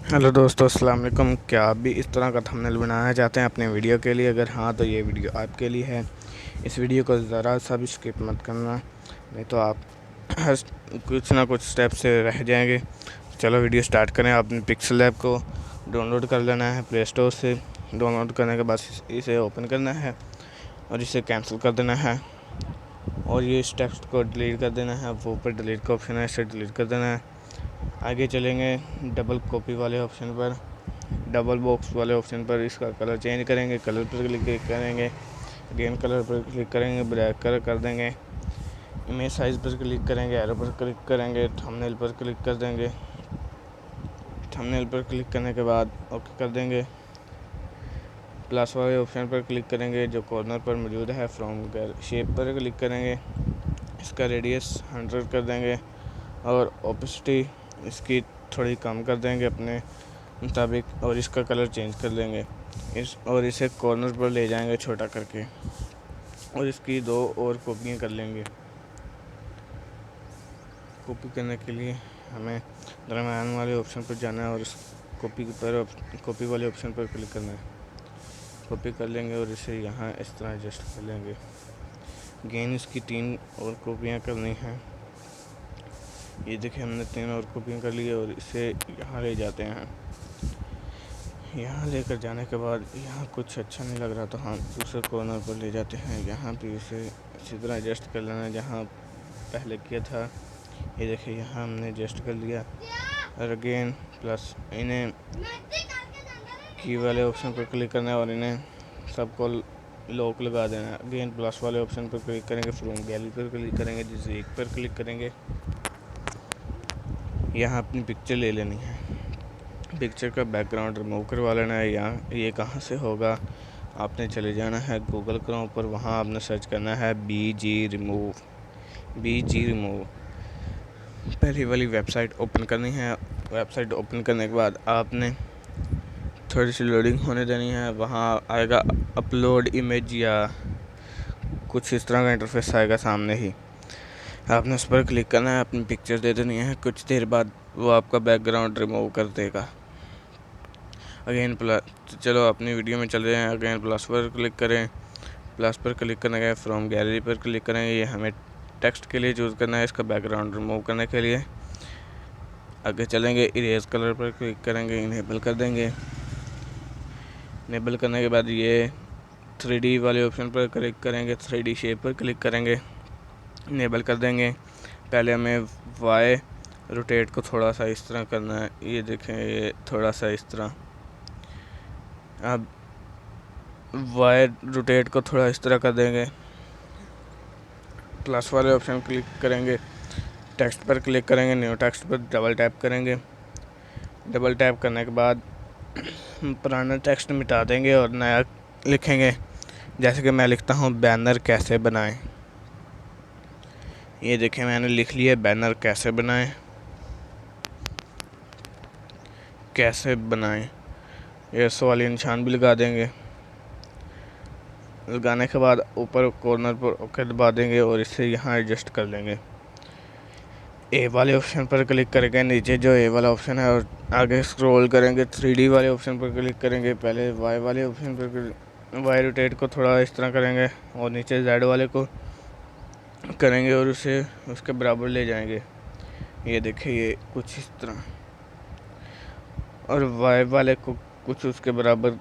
Hello दोस्तों, अस्सलाम वालेकुम। क्या आप भी इस तरह का थंबनेल बनाना चाहते हैं अपने वीडियो के लिए? अगर हाँ तो ये वीडियो आपके लिए है। इस वीडियो को ज़रा सा भी स्किप मत करना, नहीं तो आप हर कुछ ना कुछ स्टेप से रह जाएंगे। चलो वीडियो स्टार्ट करें। आपने पिक्सल लैब को डाउनलोड कर लेना है प्ले स्टोर से। डाउनलोड करने के बाद इसे ओपन करना है और इसे कैंसिल कर देना है और ये इस टेक्स्ट को डिलीट कर देना है। वो ऊपर डिलीट का ऑप्शन है, इसे डिलीट कर देना है। आगे चलेंगे डबल कॉपी वाले ऑप्शन पर, डबल बॉक्स वाले ऑप्शन पर इसका कलर चेंज करेंगे। कलर पर क्लिक करेंगे, अगेन कलर पर क्लिक करेंगे, ब्लैक कलर कर देंगे। इमेज साइज़ पर क्लिक करेंगे, एरो पर क्लिक करेंगे, थंबनेल पर क्लिक कर देंगे। थंबनेल पर क्लिक करने के बाद ओके कर देंगे। प्लस वाले ऑप्शन पर क्लिक करेंगे जो कॉर्नर पर मौजूद है। फ्रॉम शेप पर क्लिक करेंगे, इसका रेडियस 100 कर देंगे और ओपेसिटी इसकी थोड़ी कम कर देंगे अपने मुताबिक और इसका कलर चेंज कर देंगे। इसे कॉर्नर पर ले जाएंगे छोटा करके और इसकी 2 और कॉपियाँ कर लेंगे। कॉपी करने के लिए हमें दरम्यान वाले ऑप्शन पर जाना है और इस कॉपी वाले ऑप्शन पर क्लिक करना है। कॉपी कर लेंगे और इसे यहाँ इस तरह एडजस्ट कर लेंगे। गेन इसकी 3 और कॉपियाँ करनी हैं। ये देखिए हमने 3 और कॉपियाँ कर ली और इसे यहाँ ले जाते हैं। यहाँ लेकर जाने के बाद यहाँ कुछ अच्छा नहीं लग रहा तो हम दूसरे कॉर्नर पर ले जाते हैं। यहाँ भी इसे अच्छी तरह एडजस्ट कर लेना जहाँ पहले किया था। ये देखिए यहाँ हमने एडजस्ट कर लिया और अगेन प्लस इन्हें की वाले ऑप्शन पर क्लिक करना है और इन्हें सबको लॉक लगा देना है। अगेन प्लस वाले ऑप्शन पर क्लिक करेंगे, फ्रॉम गैलरी पर क्लिक करेंगे, जिस एक पर क्लिक करेंगे। यहाँ अपनी पिक्चर ले लेनी है। पिक्चर का बैकग्राउंड रिमूव करवा लेना है। यहाँ ये कहाँ से होगा, आपने चले जाना है गूगल क्रोम पर, वहाँ आपने सर्च करना है BG रिमूव। पहली वाली वेबसाइट ओपन करनी है। वेबसाइट ओपन करने के बाद आपने थोड़ी सी लोडिंग होने देनी है। वहाँ आएगा अपलोड इमेज या कुछ इस तरह का इंटरफेस आएगा सामने ही। आपने उस पर क्लिक करना है, अपनी पिक्चर दे देनी है। कुछ देर बाद वो आपका बैकग्राउंड रिमूव कर देगा। अगेन प्लस चलो अपनी वीडियो में चले जाएँ। अगेन प्लस पर क्लिक करें, प्लस पर क्लिक करने के फ्रॉम गैलरी पर क्लिक करेंगे। ये हमें टेक्स्ट के लिए चूज़ करना है, इसका बैकग्राउंड रिमूव करने के लिए। आगे चलेंगे, इरेज कलर पर क्लिक करेंगे, इनेबल कर देंगे। इनेबल करने के बाद ये 3D वाले ऑप्शन पर क्लिक करेंगे, 3D शेप पर क्लिक करेंगे, इनेबल कर देंगे। पहले हमें वाई रोटेट को थोड़ा सा इस तरह करना है। ये देखें, ये थोड़ा सा इस तरह। अब वाई रोटेट को थोड़ा इस तरह कर देंगे। प्लस वाले ऑप्शन क्लिक करेंगे, टेक्स्ट पर क्लिक करेंगे, न्यू टेक्स्ट पर डबल टैप करेंगे। डबल टैप करने के बाद पुराना टेक्स्ट मिटा देंगे और नया लिखेंगे। जैसे कि मैं लिखता हूँ बैनर कैसे बनाएं। ये देखें मैंने लिख लिया बैनर कैसे बनाएं। ये वाली निशान भी लगा देंगे। लगाने के बाद ऊपर कॉर्नर पर ओके दबा देंगे और इसे यहाँ एडजस्ट कर लेंगे। ए वाले ऑप्शन पर क्लिक करेंगे, नीचे जो ए वाला ऑप्शन है, और आगे स्क्रॉल करेंगे 3D वाले ऑप्शन पर क्लिक करेंगे। पहले वाई वाले ऑप्शन पर वाई रोटेट को थोड़ा इस तरह करेंगे और नीचे जेड वाले को करेंगे और उसे उसके बराबर ले जाएंगे। ये देखिए ये कुछ इस तरह, और वाई वाले को कुछ उसके बराबर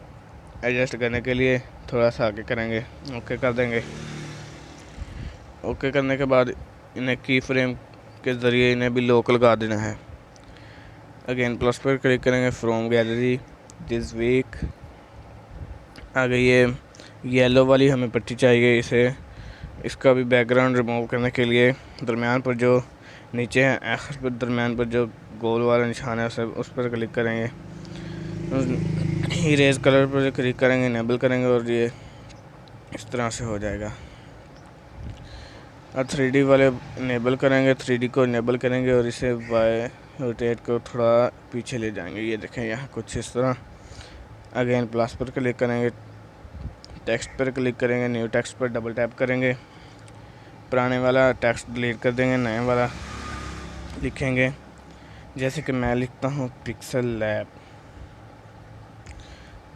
एडजस्ट करने के लिए थोड़ा सा आगे करेंगे, ओके कर देंगे। ओके करने के बाद इन्हें की फ्रेम के ज़रिए इन्हें भी लॉक लगा देना है। अगेन प्लस पर क्लिक करेंगे, फ्रॉम गैलरी दिस वीक। आगे ये येलो वाली हमें पट्टी चाहिए, इसका भी बैकग्राउंड रिमूव करने के लिए दरमियान पर जो नीचे है, आखिर पर दरमियान पर जो गोल वाला निशान है उस पर क्लिक करेंगे। इरेज कलर पर क्लिक करेंगे, इनेबल करेंगे और ये इस तरह से हो जाएगा। अब 3D वाले इनेबल करेंगे, 3D को इनेबल करेंगे और इसे वाई रोटेट को थोड़ा पीछे ले जाएंगे। ये देखें यहाँ कुछ इस तरह। अगेन प्लस पर क्लिक करेंगे, टेक्स्ट पर क्लिक करेंगे, न्यू टेक्स्ट पर डबल टैप करेंगे। पुराने वाला टेक्स्ट डिलीट कर देंगे, नया वाला लिखेंगे। जैसे कि मैं लिखता हूँ pixel lab.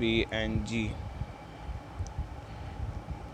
PNG،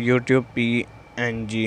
YouTube PNG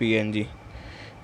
PNG،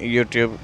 YouTube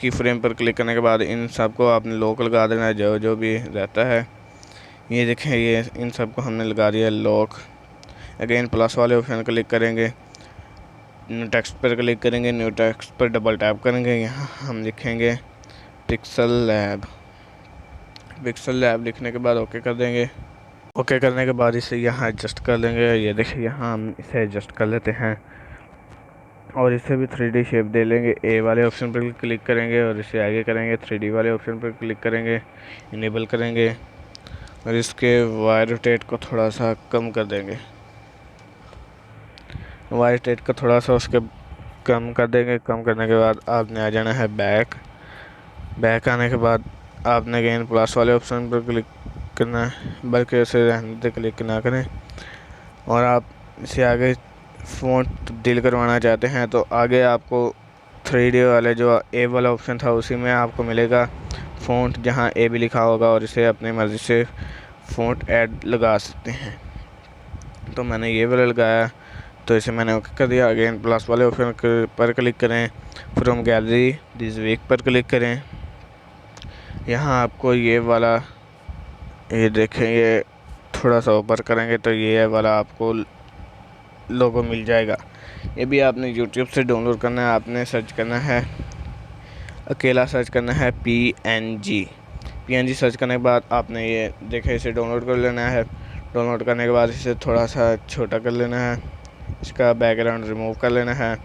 की फ्रेम पर क्लिक करने के बाद इन सब को आपने लॉक लगा देना है, जो जो भी रहता है। ये देखें, ये इन सब को हमने लगा दिया लॉक। अगेन प्लस वाले ऑप्शन क्लिक करेंगे, न्यू टेक्स्ट पर क्लिक करेंगे, न्यू टेक्स्ट पर डबल टैप करेंगे, यहाँ हम लिखेंगे पिक्सल लैब। पिक्सल लैब लिखने के बाद ओके कर देंगे। ओके करने के बाद इसे यहाँ एडजस्ट कर लेंगे। ये देखिए, यहाँ हम इसे एडजस्ट कर लेते हैं और इसे भी 3D शेप दे लेंगे। ए वाले ऑप्शन पर क्लिक करेंगे और इसे आगे करेंगे, 3D वाले ऑप्शन पर क्लिक करेंगे, इनेबल करेंगे और इसके वायर रोटेट को थोड़ा सा कम कर देंगे। वायर रोटेट को थोड़ा सा उसके कम कर देंगे। कम करने के बाद आपने आ जाना है बैक। बैक आने के बाद आपने अगेन प्लस वाले ऑप्शन पर क्लिक करना है, बल्कि उसे रहने से क्लिक ना करें। और आप इसे आगे फ़ॉन्ट तब्दील करवाना चाहते हैं तो आगे आपको 3D वाले जो ए वाला ऑप्शन था उसी में आपको मिलेगा फ़ॉन्ट, जहां ए भी लिखा होगा, और इसे अपनी मर्ज़ी से फ़ॉन्ट ऐड लगा सकते हैं। तो मैंने ये वाला लगाया, तो इसे मैंने ओके कर दिया। अगेन प्लस वाले ऑप्शन पर क्लिक करें, फ्रॉम गैलरी दिस वीक पर क्लिक करें। यहाँ आपको ये वाला, ये देखें, ये थोड़ा सा ऊपर करेंगे तो ये वाला आपको लोगो मिल जाएगा। ये भी आपने YouTube से डाउनलोड करना है। आपने सर्च करना है, अकेला सर्च करना है PNG सर्च करने के बाद आपने ये देखें, इसे डाउनलोड कर लेना है। डाउनलोड करने के बाद इसे थोड़ा सा छोटा कर लेना है, इसका बैकग्राउंड रिमूव कर लेना है।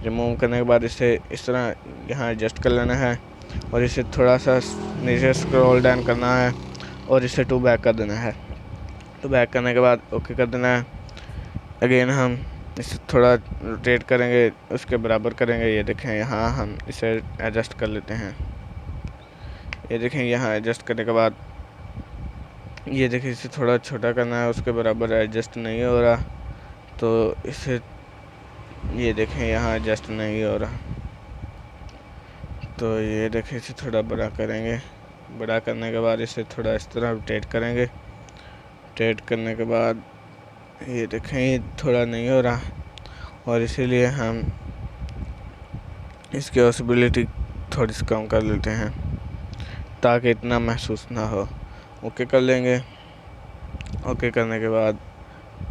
रिमूव करने के बाद इसे इस तरह यहाँ एडजस्ट कर लेना है और इसे थोड़ा सा नीचे स्क्रॉल डाउन करना है और इसे टू बैक कर देना है। टू बैक करने के बाद ओके कर देना है। अगेन हम इसे थोड़ा रोटेट करेंगे, उसके बराबर करेंगे। ये देखें, यहाँ हम इसे एडजस्ट कर लेते हैं। ये देखें, यहाँ एडजस्ट करने के बाद ये देखें, इसे थोड़ा छोटा करना है, उसके बराबर एडजस्ट नहीं हो रहा, तो इसे ये देखें, यहाँ एडजस्ट नहीं हो रहा, तो ये देखें, इसे थोड़ा बड़ा करेंगे। बड़ा करने के बाद इसे थोड़ा इस तरह रोटेट करेंगे। रोटेट करने के बाद ये देखें, ये थोड़ा नहीं हो रहा, और इसीलिए हम इसकी ओसिबिलिटी थोड़ी सी कम कर लेते हैं ताकि इतना महसूस ना हो। ओके कर लेंगे। ओके करने के बाद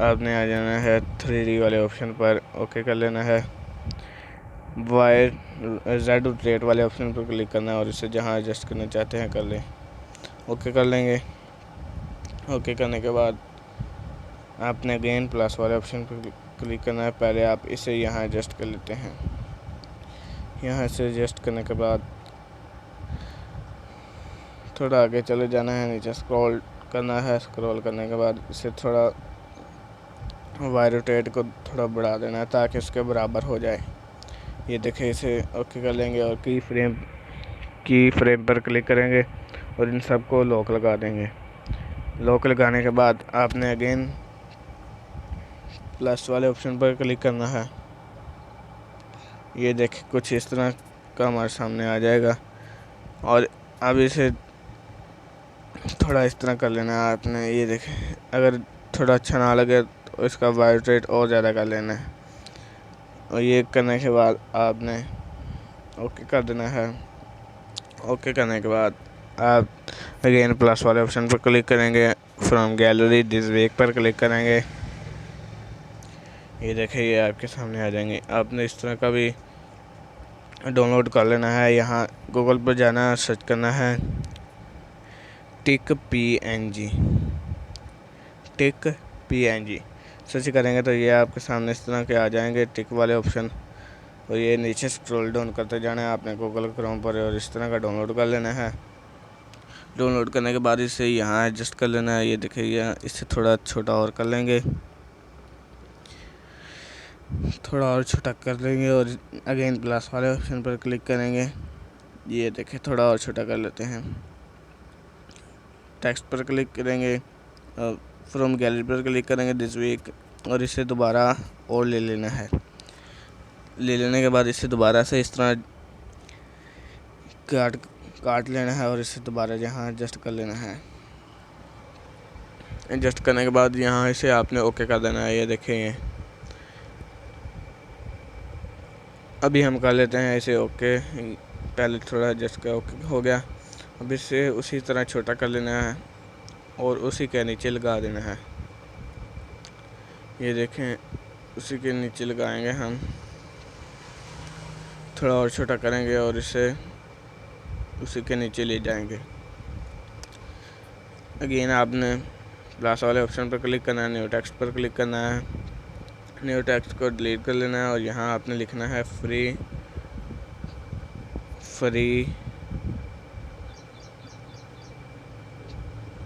आपने आ जाना है 3D वाले ऑप्शन पर, ओके कर लेना है। वायर जेड रोटेट वाले ऑप्शन पर क्लिक करना है और इसे जहां एडजस्ट करना चाहते हैं कर लें। ओके कर लेंगे। ओके करने के बाद आपने अगेन प्लस वाले ऑप्शन पर क्लिक करना है। पहले आप इसे यहाँ एडजस्ट कर लेते हैं। यहाँ से एडजस्ट करने के बाद थोड़ा आगे चले जाना है, नीचे स्क्रॉल करना है। स्क्रॉल करने के बाद इसे थोड़ा वायर रोटेट को थोड़ा बढ़ा देना है ताकि उसके बराबर हो जाए। ये देखें, इसे ओके कर लेंगे और की फ्रेम पर क्लिक करेंगे और इन सब को लॉक लगा देंगे। लॉक लगाने के बाद आपने अगेन प्लस वाले ऑप्शन पर क्लिक करना है। ये देखें, कुछ इस तरह का हमारे सामने आ जाएगा और अब इसे थोड़ा इस तरह कर लेना है आपने। ये देखें, अगर थोड़ा अच्छा ना लगे तो इसका वायर रेट और ज़्यादा कर लेना है। और ये करने के बाद आपने ओके कर देना है। ओके करने के बाद आप अगेन प्लस वाले ऑप्शन पर क्लिक करेंगे, फ्रॉम गैलरी दिस वीक पर क्लिक करेंगे। ये देखें, ये आपके सामने आ जाएंगे। आपने इस तरह का भी डाउनलोड कर लेना है। यहाँ गूगल पर जाना, सर्च करना है टिक PNG सर्च करेंगे तो ये आपके सामने इस तरह के आ जाएंगे टिक वाले ऑप्शन। और ये नीचे स्क्रॉल डाउन करते जाना है आपने गूगल क्रोम पर और इस तरह का डाउनलोड कर लेना है। डाउनलोड करने के बाद इसे यहाँ एडजस्ट कर लेना है। ये देखिए, यहाँ इससे थोड़ा छोटा और कर लेंगे, थोड़ा और छोटा कर लेंगे और अगेन प्लस वाले ऑप्शन पर क्लिक करेंगे। ये देखें, थोड़ा और छोटा कर लेते हैं। टेक्स्ट पर क्लिक करेंगे, फ्रॉम गैलरी पर क्लिक करेंगे दिस वीक और इसे दोबारा और ले लेना है। ले लेने के बाद इसे दोबारा से इस तरह काट लेना है और इसे दोबारा यहाँ एडजस्ट कर लेना है। एडजस्ट करने के बाद यहाँ इसे आपने ओके कर देना है। ये देखें, ये अभी हम कर लेते हैं इसे ओके। पहले थोड़ा एडजस्ट का ओके हो गया। अब इसे उसी तरह छोटा कर लेना है और उसी के नीचे लगा देना है। ये देखें, उसी के नीचे लगाएंगे हम, थोड़ा और छोटा करेंगे और इसे उसी के नीचे ले जाएंगे। अगेन आपने प्लस वाले ऑप्शन पर क्लिक करना है, न्यू टेक्स्ट पर क्लिक करना है, न्यू टेक्स्ट को डिलीट कर लेना है और यहाँ आपने लिखना है फ्री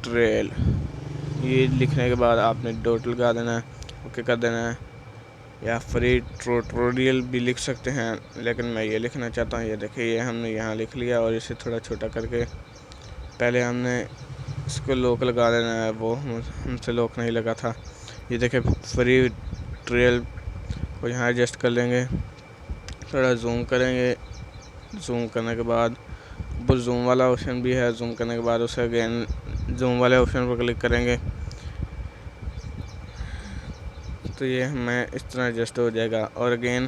ट्रेल। ये लिखने के बाद आपने डॉट लगा देना है, ओके कर देना है, या फ्री ट्यूटोरियल भी लिख सकते हैं, लेकिन मैं ये लिखना चाहता हूँ। ये देखिए, ये हमने यहाँ लिख लिया और इसे थोड़ा छोटा करके पहले हमने इसको लॉक लगा देना है, वो हमसे लॉक नहीं लगा था। ये देखिए, फ्री ट्रेल को यहाँ एडजस्ट कर लेंगे, थोड़ा जूम करेंगे। जूम करने के बाद वो जूम वाला ऑप्शन भी है, जूम करने के बाद उसे अगेन जूम वाले ऑप्शन पर क्लिक करेंगे तो ये हमें इस तरह एडजस्ट हो जाएगा। और अगेन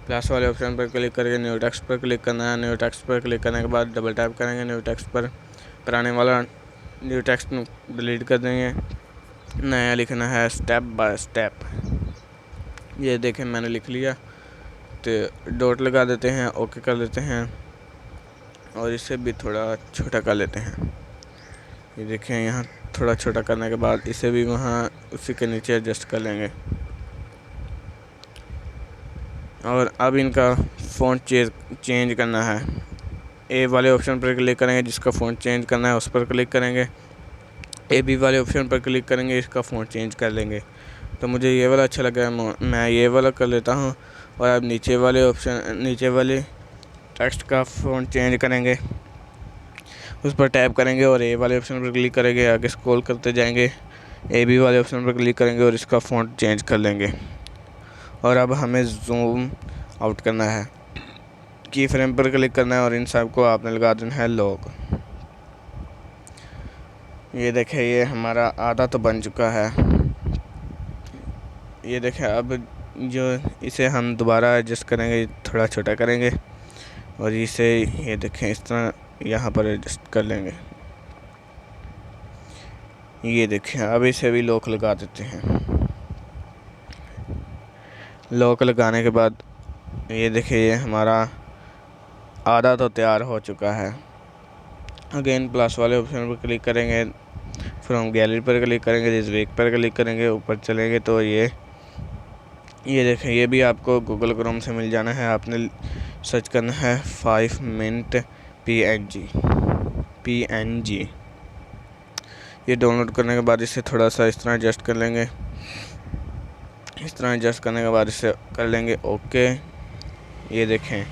प्लस वाले ऑप्शन पर क्लिक करके न्यू टेक्स्ट पर क्लिक करना है। न्यू टेक्स्ट पर क्लिक करने के बाद डबल टैप करेंगे न्यू टेक्स्ट पर, पुराने वाला न्यू टेक्स्ट डिलीट कर देंगे, नया लिखना है स्टेप बाय स्टेप। ये देखें, मैंने लिख लिया, तो डॉट लगा देते हैं, ओके कर देते हैं और इसे भी थोड़ा छोटा कर लेते हैं। ये देखें, यहाँ थोड़ा छोटा करने के बाद इसे भी वहाँ उसी के नीचे एडजस्ट कर लेंगे। और अब इनका फ़ॉन्ट चेंज करना है। ए वाले ऑप्शन पर क्लिक करेंगे, जिसका फ़ॉन्ट चेंज करना है उस पर क्लिक करेंगे। ए बी वाले ऑप्शन पर क्लिक करेंगे, इसका फ़ॉन्ट चेंज कर लेंगे। तो मुझे ये वाला अच्छा लगा, मैं ये वाला कर लेता हूँ। और अब नीचे वाले टेक्स्ट का फ़ॉन्ट चेंज करेंगे, उस पर टैप करेंगे और ए वाले ऑप्शन पर क्लिक करेंगे, आगे स्क्रॉल करते जाएंगे, ए बी वाले ऑप्शन पर क्लिक करेंगे और इसका फ़ॉन्ट चेंज कर लेंगे। और अब हमें जूम आउट करना है, की फ्रेम पर क्लिक करना है और इन सब को आपने लगा देना है लॉक। ये देखें, ये हमारा आधा तो बन चुका है। ये देखें, अब जो इसे हम दोबारा एडजस्ट करेंगे, थोड़ा छोटा करेंगे और इसे ये देखें इस तरह यहाँ पर एडजस्ट कर लेंगे। ये देखें, अब इसे भी लॉक लगा देते हैं। लॉक लगाने के बाद ये देखिए, ये हमारा आधा तो तैयार हो चुका है। अगेन प्लस वाले ऑप्शन पर क्लिक करेंगे, फ्रॉम गैलरी पर क्लिक करेंगे, दिस वीक पर क्लिक करेंगे, ऊपर चलेंगे तो ये देखें, ये भी आपको गूगल क्रोम से मिल जाना है। आपने सर्च करना है 5 मिनट PNG। ये डाउनलोड करने के बाद इसे थोड़ा सा इस तरह एडजस्ट कर लेंगे। इस तरह एडजस्ट करने के बाद इसे कर लेंगे ओके। ये देखें,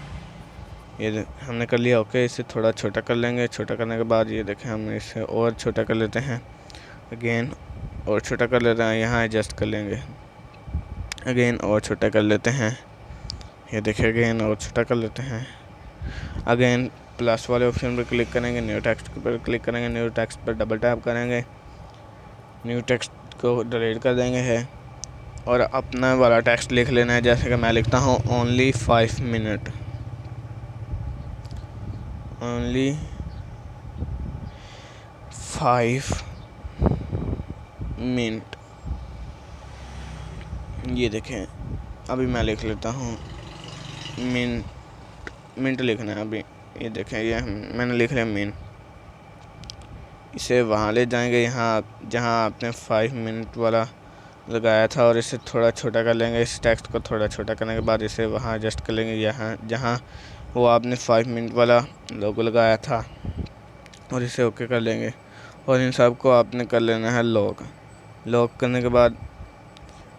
हमने कर लिया ओके। इसे थोड़ा छोटा कर लेंगे, छोटा करने के बाद ये देखें, हम इसे और छोटा कर लेते हैं, अगेन और छोटा कर लेते हैं, यहाँ एडजस्ट कर लेंगे, अगेन और छोटा कर लेते हैं। ये देखें, अगेन और छोटा कर लेते हैं। अगेन प्लस वाले ऑप्शन पर क्लिक करेंगे, न्यू टेक्स्ट पर क्लिक करेंगे, न्यू टेक्स्ट पर डबल टैप करेंगे, न्यू टेक्स्ट को डिलीट कर देंगे है और अपना वाला टेक्स्ट लिख लेना है। जैसे कि मैं लिखता हूँ ओनली 5 मिनट, ओनली 5 मिनट। ये देखें, अभी मैं लिख लेता हूँ मिनट लिखना है अभी। ये देखें, ये मैंने लिख लिया मिनट। इसे वहाँ ले जाएंगे, यहाँ जहाँ आपने 5 मिनट वाला लगाया था और इसे थोड़ा छोटा कर लेंगे। इस टेक्स्ट को थोड़ा छोटा करने के बाद इसे वहाँ एडजस्ट कर लेंगे, यहाँ जहाँ वो आपने 5 मिनट वाला लोगो लगाया था और इसे ओके कर लेंगे। और इन सब को आपने कर लेना है लॉक। लॉक करने के बाद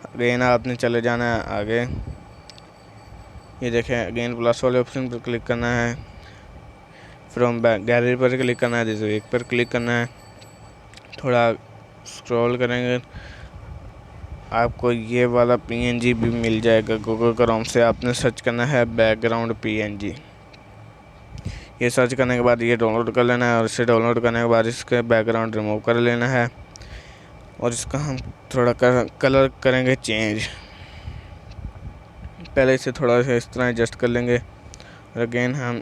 अगेन आपने चले जाना है आगे। ये देखें, अगेन प्लस वाले ऑप्शन पर क्लिक करना है, फ्रॉम गैलरी पर क्लिक करना है, दिस वीक पर क्लिक करना है, थोड़ा स्क्रॉल करेंगे, आपको ये वाला PNG भी मिल जाएगा गूगल क्रोम से। आपने सर्च करना है बैकग्राउंड PNG। ये सर्च करने के बाद ये डाउनलोड कर लेना है और इसे डाउनलोड करने के बाद इसके बैकग्राउंड रिमूव कर लेना है और इसका हम थोड़ा कलर करेंगे चेंज। पहले इसे थोड़ा सा इस तरह एडजस्ट कर लेंगे और अगेन हम